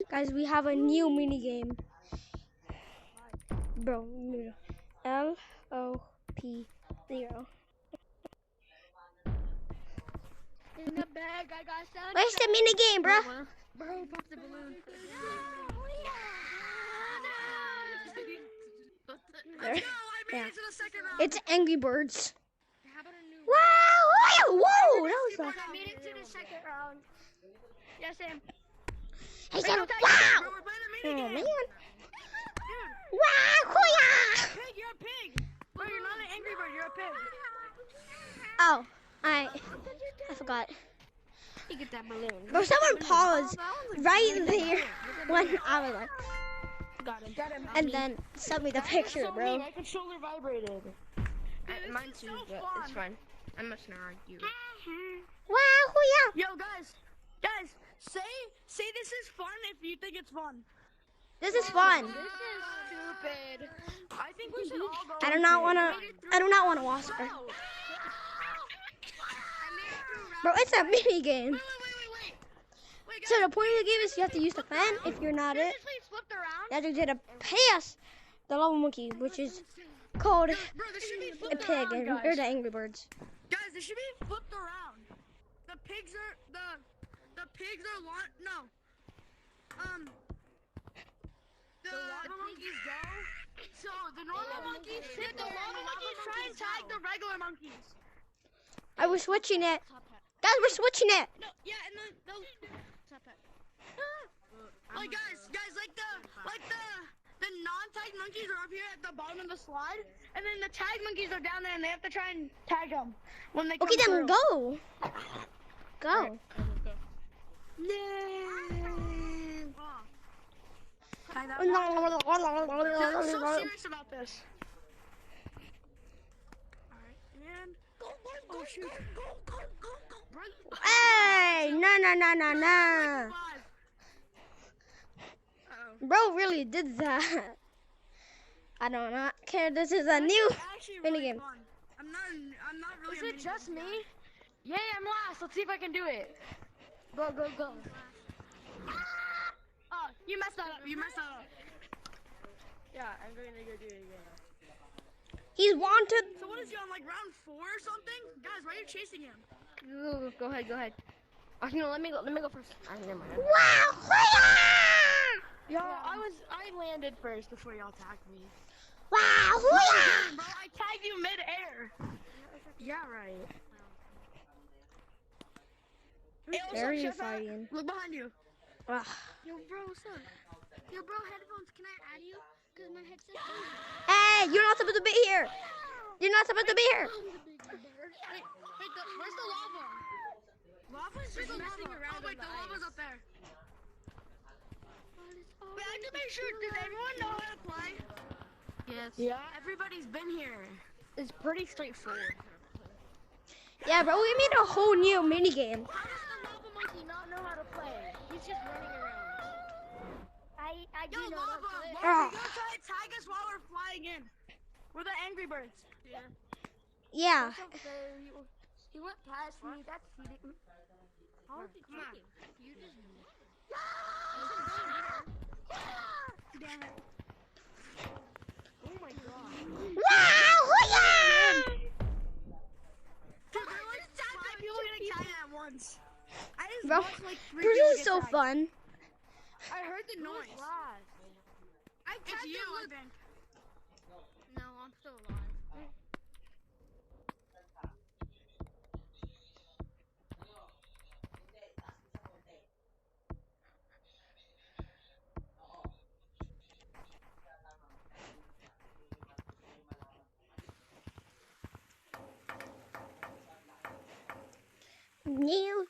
Guys, we have a new minigame. Bro, LOP0. In the bag, I got some. Where's the minigame, bro? Bro, pop the balloon. Let's go! I made it to the second round. It's Angry Birds. How about a new Wow! Whoa! That was I made it to the second round. Yeah, Sam. He said, wow! Bro, we're playing a Oh, minigame. man. Dude, Wow! Hoo-yah! pig, you're a pig. Bro, you're not an Angry Bird, you're a pig. Oh, I forgot. You get that balloon. Bro, someone paused right there when I was like, Got him. and then sent me the picture, bro. My controller vibrated. Mine too, so but fun. it's fine. I'm not gonna argue. Wow! Hoo-yah! Yo, guys, say this is fun if you think it's fun. This is fun. This is stupid. I think we should all go. I do not wanna watch her. Bro, it's a mini game. Wait, guys. So the point of the game is you have to use the fan. If you're not it, Flipped around. you have to get a pass the lava monkey, which is called Bro, this should be a flipped pig, around, and guys. they're the Angry Birds. Guys, this should be flipped around. The pigs are the pigs are no. The lava monkeys go. So the normal monkeys sit. The lava monkeys try and tag the regular monkeys. We're switching it, guys. We're switching it. No, yeah, and then they'll. Like guys, like the non-tagged monkeys are up here at the bottom of the slide, and then the tagged monkeys are down there, and they have to try and tag them when they come Okay, then through. go. Go. I'm so serious about this. Alright, and oh shoot. Hey, no. Uh-oh. Bro really did that. I do not care. This is a new Actually really minigame. fun. I'm not really Is a it just minigame me? guy. Yay, I'm last. Let's see if I can do it. Go. Oh, you messed that up. Yeah, I'm going to go do it again. He's wanted. So what is he on, like round 4 or something? Guys, why are you chasing him? Go ahead. Actually, no, let me go first. Never mind. Wow! Yo, I landed first before y'all tagged me. Wow! Bro, I tagged you mid-air. Yeah, right. Hey, what's Very up, Chef? fighting. Look behind you. Ah. Yo, bro, what's up? Yo, bro, headphones, can I add you? Because my headset Hey, you're not supposed to be here. You're not supposed to be here. Wait, where's the lava? Lava's just messing around. Oh, wait, the lava's up there. Wait, I have to make sure. Does everyone know how to play? Yes. Yeah. Everybody's been here. It's pretty straightforward. Yeah, bro, we made a whole new mini game. How does the lava monkey not know how to play? He's just running around. I do Yo, know lava, how to play. you're gonna try to tag us while we're flying in. We're the Angry Birds. Yeah. Yeah. He went past me. That's cheating. How is he cheating? You just. Damn it. Oh my god. Wow! Dude, there were like 5 people getting tagged at once. I just Bro, watched like 3 this people is get so tagged. fun. I heard the noise. I tagged you, I think. No, I'm still alive. Now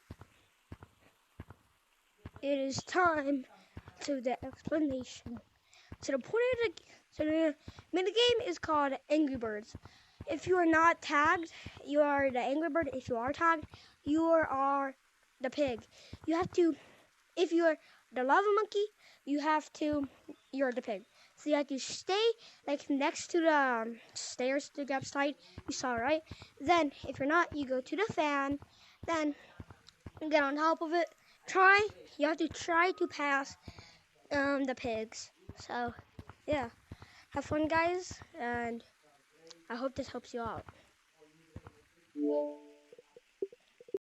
it is time to the explanation. So the point of the minigame is called Angry Birds. If you are not tagged, you are the Angry Bird. If you are tagged, you are the pig. You have to, if you are the lava monkey, you're the pig. So you have to stay like next to the stairs to get upside. You saw, right? Then if you're not, you go to the fan. Then get on top of it. You have to try to pass the pigs. So, yeah. Have fun, guys, and I hope this helps you out.